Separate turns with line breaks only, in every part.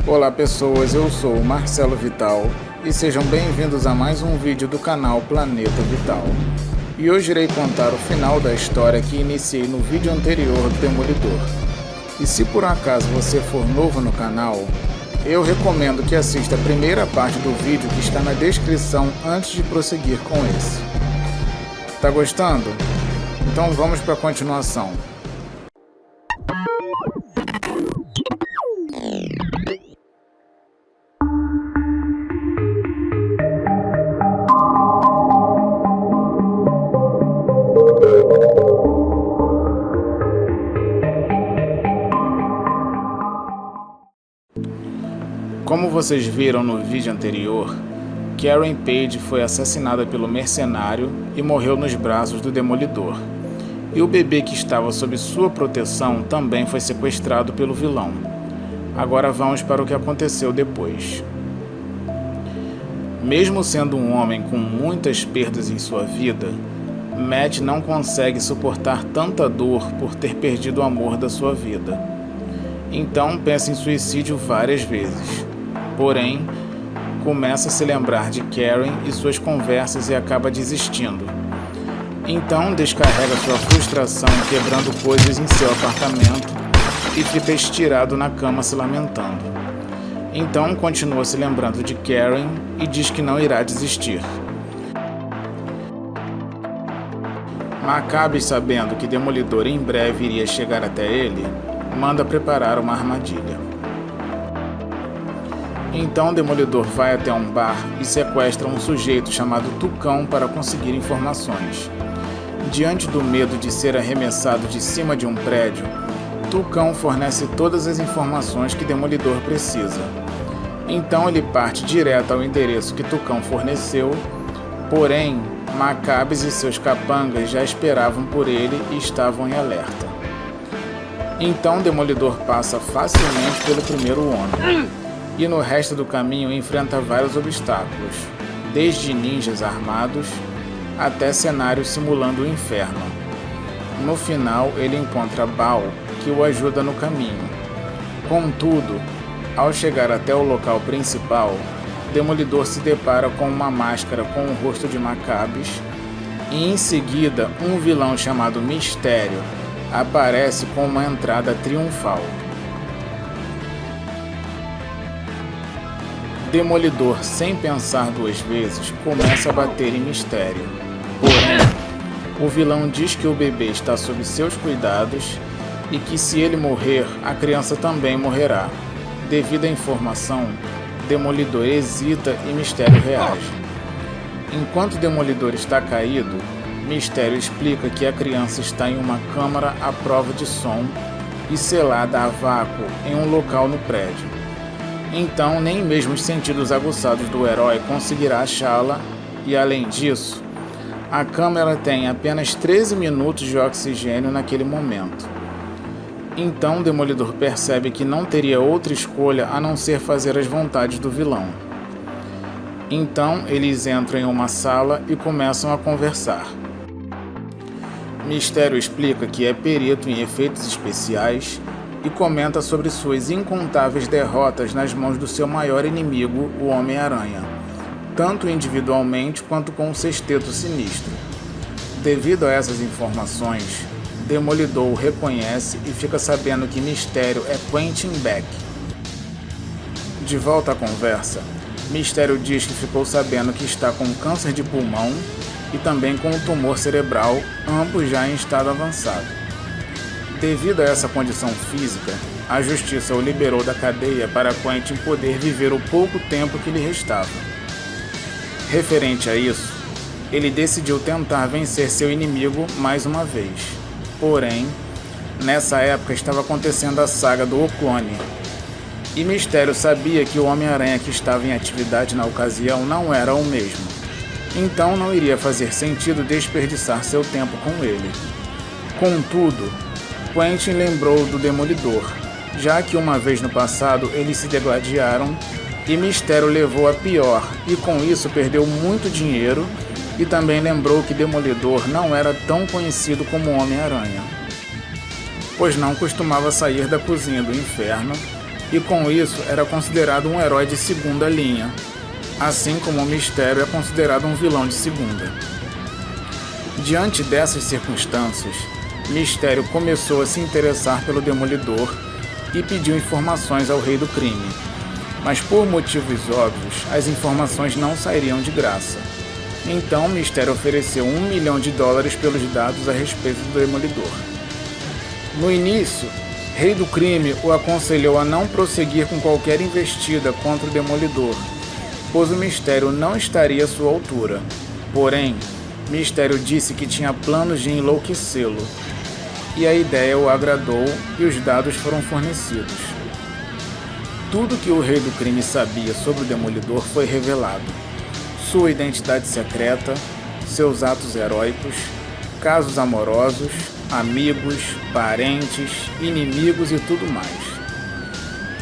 Olá pessoas, eu sou o Marcelo Vital e sejam bem-vindos a mais um vídeo do canal Planeta Vital. E hoje irei contar o final da história que iniciei no vídeo anterior do Demolidor. E se por acaso você for novo no canal, eu recomendo que assista a primeira parte do vídeo que está na descrição antes de prosseguir com esse. Tá gostando? Então vamos para a continuação. Como vocês viram no vídeo anterior, Karen Page foi assassinada pelo mercenário e morreu nos braços do Demolidor. E o bebê que estava sob sua proteção também foi sequestrado pelo vilão. Agora vamos para o que aconteceu depois. Mesmo sendo um homem com muitas perdas em sua vida, Matt não consegue suportar tanta dor por ter perdido o amor da sua vida. Então pensa em suicídio várias vezes. Porém, começa a se lembrar de Karen e suas conversas e acaba desistindo. Então descarrega sua frustração quebrando coisas em seu apartamento e fica estirado na cama se lamentando. Então continua se lembrando de Karen e diz que não irá desistir. Maccabees, sabendo que Demolidor em breve iria chegar até ele, manda preparar uma armadilha. Então Demolidor vai até um bar e sequestra um sujeito chamado Tucão para conseguir informações. Diante do medo de ser arremessado de cima de um prédio, Tucão fornece todas as informações que Demolidor precisa. Então ele parte direto ao endereço que Tucão forneceu, porém Maccabees e seus capangas já esperavam por ele e estavam em alerta. Então Demolidor passa facilmente pelo primeiro homem. E no resto do caminho enfrenta vários obstáculos, desde ninjas armados até cenários simulando o inferno. No final, ele encontra Baal, que o ajuda no caminho. Contudo, ao chegar até o local principal, Demolidor se depara com uma máscara com o rosto de Maccabees e em seguida um vilão chamado Mistério aparece com uma entrada triunfal. Demolidor, sem pensar duas vezes, começa a bater em Mistério. Porém, o vilão diz que o bebê está sob seus cuidados e que se ele morrer, a criança também morrerá. Devido à informação, Demolidor hesita e Mistério reage. Enquanto Demolidor está caído, Mistério explica que a criança está em uma câmara à prova de som e selada a vácuo em um local no prédio. Então, nem mesmo os sentidos aguçados do herói conseguirá achá-la e, além disso, a câmera tem apenas 13 minutos de oxigênio naquele momento. Então, Demolidor percebe que não teria outra escolha a não ser fazer as vontades do vilão. Então, eles entram em uma sala e começam a conversar. Mistério explica que é perito em efeitos especiais e comenta sobre suas incontáveis derrotas nas mãos do seu maior inimigo, o Homem-Aranha, tanto individualmente quanto com o Sexteto Sinistro. Devido a essas informações, Demolidor o reconhece e fica sabendo que Mistério é Quentin Beck. De volta à conversa, Mistério diz que ficou sabendo que está com câncer de pulmão e também com um tumor cerebral, ambos já em estado avançado. Devido a essa condição física, a justiça o liberou da cadeia para Quentin poder viver o pouco tempo que lhe restava. Referente a isso, ele decidiu tentar vencer seu inimigo mais uma vez. Porém, nessa época estava acontecendo a saga do O Clone, e Mistério sabia que o Homem-Aranha que estava em atividade na ocasião não era o mesmo. Então não iria fazer sentido desperdiçar seu tempo com ele. Contudo, Quentin lembrou do Demolidor, já que uma vez no passado eles se degladiaram e Mistério levou a pior e com isso perdeu muito dinheiro e também lembrou que Demolidor não era tão conhecido como Homem-Aranha, pois não costumava sair da cozinha do inferno e com isso era considerado um herói de segunda linha, assim como o Mistério é considerado um vilão de segunda. Diante dessas circunstâncias, Mistério começou a se interessar pelo Demolidor e pediu informações ao Rei do Crime, mas por motivos óbvios, as informações não sairiam de graça. Então, Mistério ofereceu $1 milhão pelos dados a respeito do Demolidor. No início, Rei do Crime o aconselhou a não prosseguir com qualquer investida contra o Demolidor, pois o Mistério não estaria à sua altura. Porém, Mistério disse que tinha planos de enlouquecê-lo, e a ideia o agradou e os dados foram fornecidos. Tudo que o Rei do Crime sabia sobre o Demolidor foi revelado. Sua identidade secreta, seus atos heróicos, casos amorosos, amigos, parentes, inimigos e tudo mais.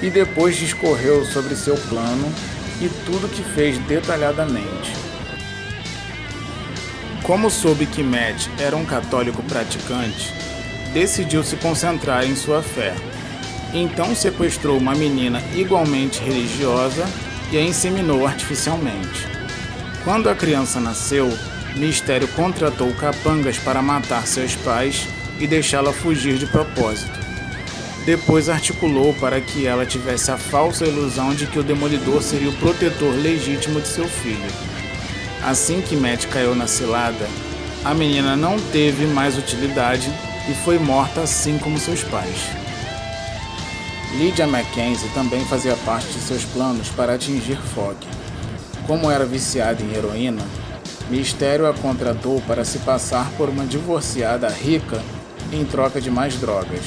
E depois discorreu sobre seu plano e tudo que fez detalhadamente. Como soube que Matt era um católico praticante, decidiu se concentrar em sua fé. Então sequestrou uma menina igualmente religiosa e a inseminou artificialmente. Quando a criança nasceu, Mistério contratou capangas para matar seus pais e deixá-la fugir de propósito. Depois articulou para que ela tivesse a falsa ilusão de que o Demolidor seria o protetor legítimo de seu filho. Assim que Matt caiu na cilada, a menina não teve mais utilidade e foi morta assim como seus pais. Lydia Mackenzie também fazia parte de seus planos para atingir Fogg. Como era viciada em heroína, Mistério a contratou para se passar por uma divorciada rica em troca de mais drogas.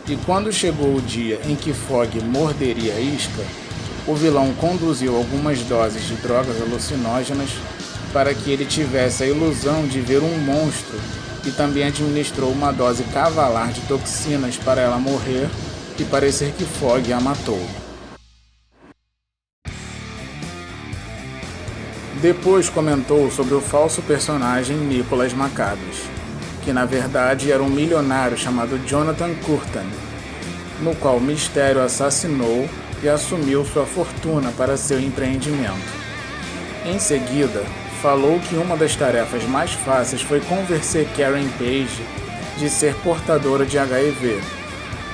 E quando chegou o dia em que Fogg morderia a isca, o vilão conduziu algumas doses de drogas alucinógenas para que ele tivesse a ilusão de ver um monstro e também administrou uma dose cavalar de toxinas para ela morrer e parecer que Fogg a matou. Depois comentou sobre o falso personagem Nicholas Macabros, que na verdade era um milionário chamado Jonathan Curtin, no qual Mistério assassinou e assumiu sua fortuna para seu empreendimento. Em seguida, falou que uma das tarefas mais fáceis foi convencer Karen Page de ser portadora de HIV.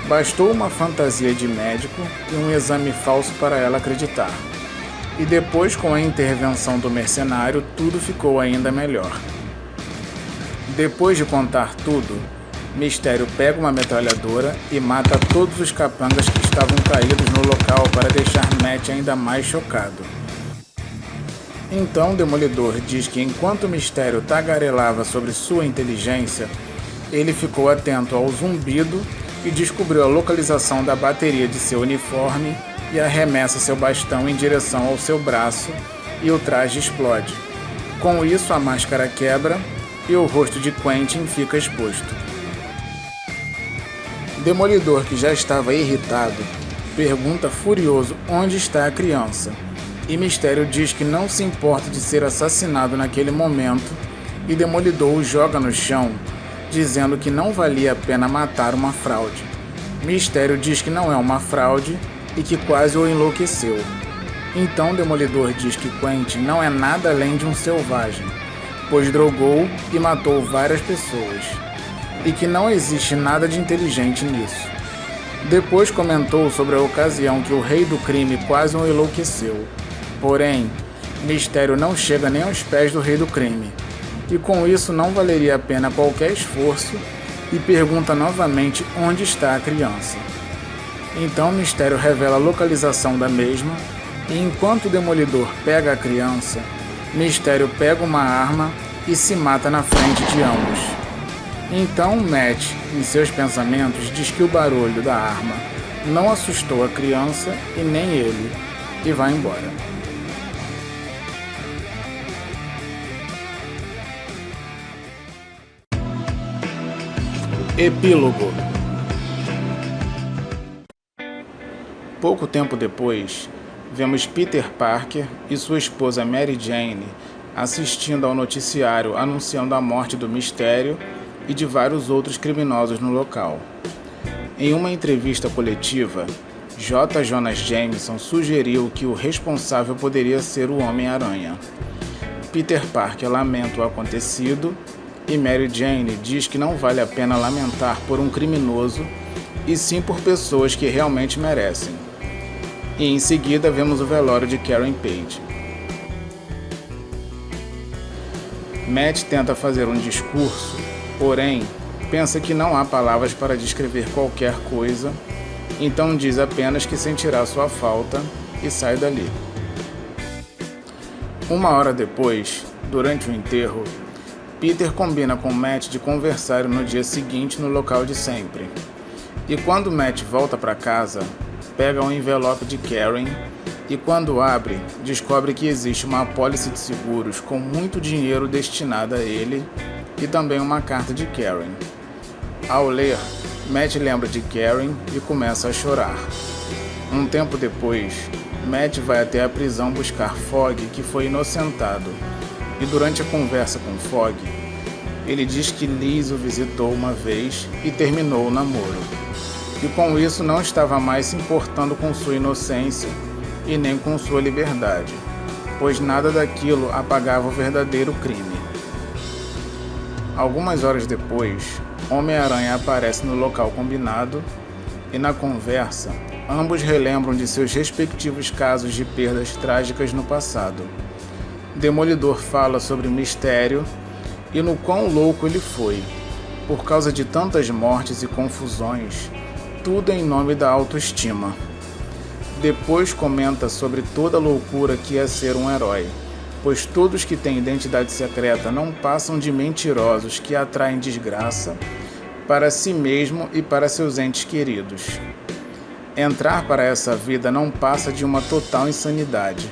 Bastou uma fantasia de médico e um exame falso para ela acreditar. E depois, com a intervenção do mercenário, tudo ficou ainda melhor. Depois de contar tudo, Mistério pega uma metralhadora e mata todos os capangas que estavam caídos no local para deixar Matt ainda mais chocado. Então Demolidor diz que enquanto Mistério tagarelava sobre sua inteligência, ele ficou atento ao zumbido e descobriu a localização da bateria de seu uniforme e arremessa seu bastão em direção ao seu braço e o traje explode. Com isso, a máscara quebra e o rosto de Quentin fica exposto. Demolidor, que já estava irritado, pergunta furioso onde está a criança, e Mistério diz que não se importa de ser assassinado naquele momento, e Demolidor o joga no chão, dizendo que não valia a pena matar uma fraude. Mistério diz que não é uma fraude e que quase o enlouqueceu. Então Demolidor diz que Quentin não é nada além de um selvagem, pois drogou e matou várias pessoas, e que não existe nada de inteligente nisso. Depois comentou sobre a ocasião que o Rei do Crime quase o enlouqueceu. Porém, Mistério não chega nem aos pés do Rei do Crime, e com isso não valeria a pena qualquer esforço, e pergunta novamente onde está a criança. Então Mistério revela a localização da mesma, e enquanto o Demolidor pega a criança, Mistério pega uma arma e se mata na frente de ambos. Então Matt, em seus pensamentos, diz que o barulho da arma não assustou a criança e nem ele, e vai embora. Epílogo. Pouco tempo depois, vemos Peter Parker e sua esposa Mary Jane assistindo ao noticiário anunciando a morte do Mistério e de vários outros criminosos no local. Em uma entrevista coletiva, J. Jonah Jameson sugeriu que o responsável poderia ser o Homem-Aranha. Peter Parker lamenta o acontecido e Mary Jane diz que não vale a pena lamentar por um criminoso e sim por pessoas que realmente merecem. E em seguida vemos o velório de Karen Page. Matt tenta fazer um discurso, porém pensa que não há palavras para descrever qualquer coisa, então diz apenas que sentirá sua falta e sai dali. Uma hora depois, durante o enterro, Peter combina com Matt de conversarem no dia seguinte no local de sempre. E quando Matt volta para casa, pega um envelope de Karen e quando abre, descobre que existe uma apólice de seguros com muito dinheiro destinada a ele e também uma carta de Karen. Ao ler, Matt lembra de Karen e começa a chorar. Um tempo depois, Matt vai até a prisão buscar Fogg, que foi inocentado, e durante a conversa com Fogg, ele diz que Liz o visitou uma vez e terminou o namoro, e com isso não estava mais se importando com sua inocência e nem com sua liberdade, pois nada daquilo apagava o verdadeiro crime. Algumas horas depois, Homem-Aranha aparece no local combinado e na conversa, ambos relembram de seus respectivos casos de perdas trágicas no passado. Demolidor fala sobre o mistério e no quão louco ele foi, por causa de tantas mortes e confusões, tudo em nome da autoestima. Depois comenta sobre toda a loucura que é ser um herói, pois todos que têm identidade secreta não passam de mentirosos que atraem desgraça para si mesmo e para seus entes queridos. Entrar para essa vida não passa de uma total insanidade,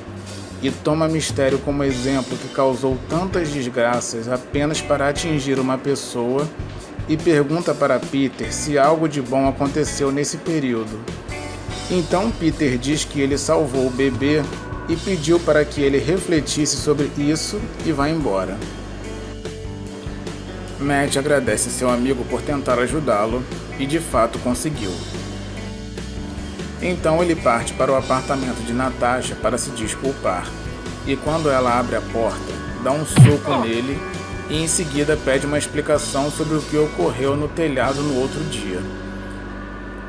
e toma Mistério como exemplo que causou tantas desgraças apenas para atingir uma pessoa e pergunta para Peter se algo de bom aconteceu nesse período. Então Peter diz que ele salvou o bebê e pediu para que ele refletisse sobre isso e vai embora. Matt agradece seu amigo por tentar ajudá-lo e de fato conseguiu. Então ele parte para o apartamento de Natasha para se desculpar, e quando ela abre a porta, dá um soco nele e em seguida pede uma explicação sobre o que ocorreu no telhado no outro dia.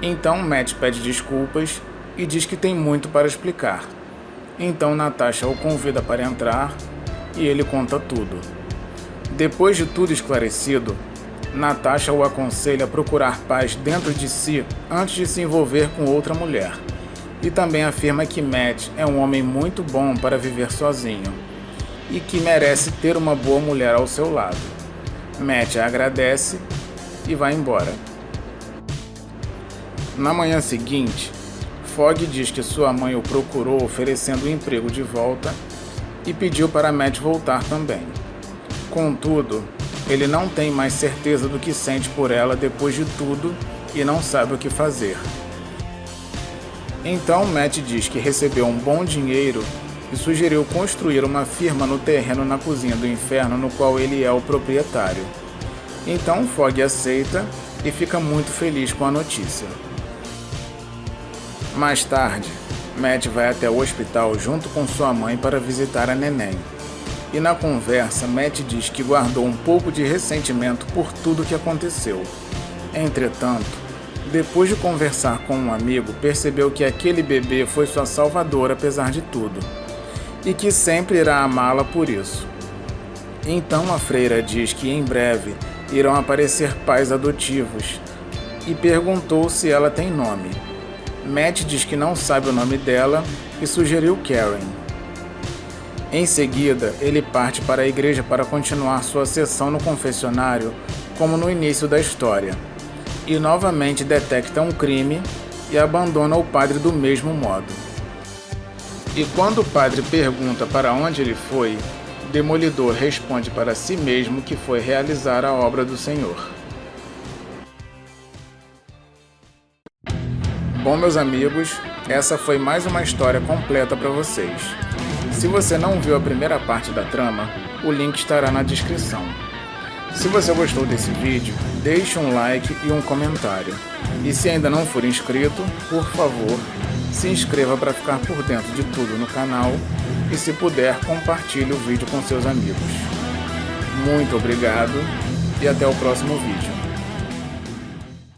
Então Matt pede desculpas e diz que tem muito para explicar. Então Natasha o convida para entrar e ele conta tudo. Depois de tudo esclarecido, Natasha o aconselha a procurar paz dentro de si antes de se envolver com outra mulher. E também afirma que Matt é um homem muito bom para viver sozinho e que merece ter uma boa mulher ao seu lado. Matt agradece e vai embora. Na manhã seguinte, Fogg diz que sua mãe o procurou oferecendo o emprego de volta e pediu para Matt voltar também. Contudo, ele não tem mais certeza do que sente por ela depois de tudo e não sabe o que fazer. Então Matt diz que recebeu um bom dinheiro e sugeriu construir uma firma no terreno na cozinha do inferno no qual ele é o proprietário. Então Fogg aceita e fica muito feliz com a notícia. Mais tarde, Matt vai até o hospital junto com sua mãe para visitar a neném. E na conversa, Matt diz que guardou um pouco de ressentimento por tudo que aconteceu. Entretanto, depois de conversar com um amigo, percebeu que aquele bebê foi sua salvadora apesar de tudo, e que sempre irá amá-la por isso. Então a freira diz que em breve irão aparecer pais adotivos, e perguntou se ela tem nome. Matt diz que não sabe o nome dela e sugeriu Karen. Em seguida, ele parte para a igreja para continuar sua sessão no confessionário, como no início da história, e novamente detecta um crime e abandona o padre do mesmo modo. E quando o padre pergunta para onde ele foi, Demolidor responde para si mesmo que foi realizar a obra do Senhor. Bom, meus amigos, essa foi mais uma história completa para vocês. Se você não viu a primeira parte da trama, o link estará na descrição. Se você gostou desse vídeo, deixe um like e um comentário. E se ainda não for inscrito, por favor, Se inscreva para ficar por dentro de tudo no canal e, se puder, compartilhe o vídeo com seus amigos. Muito obrigado e até o próximo vídeo.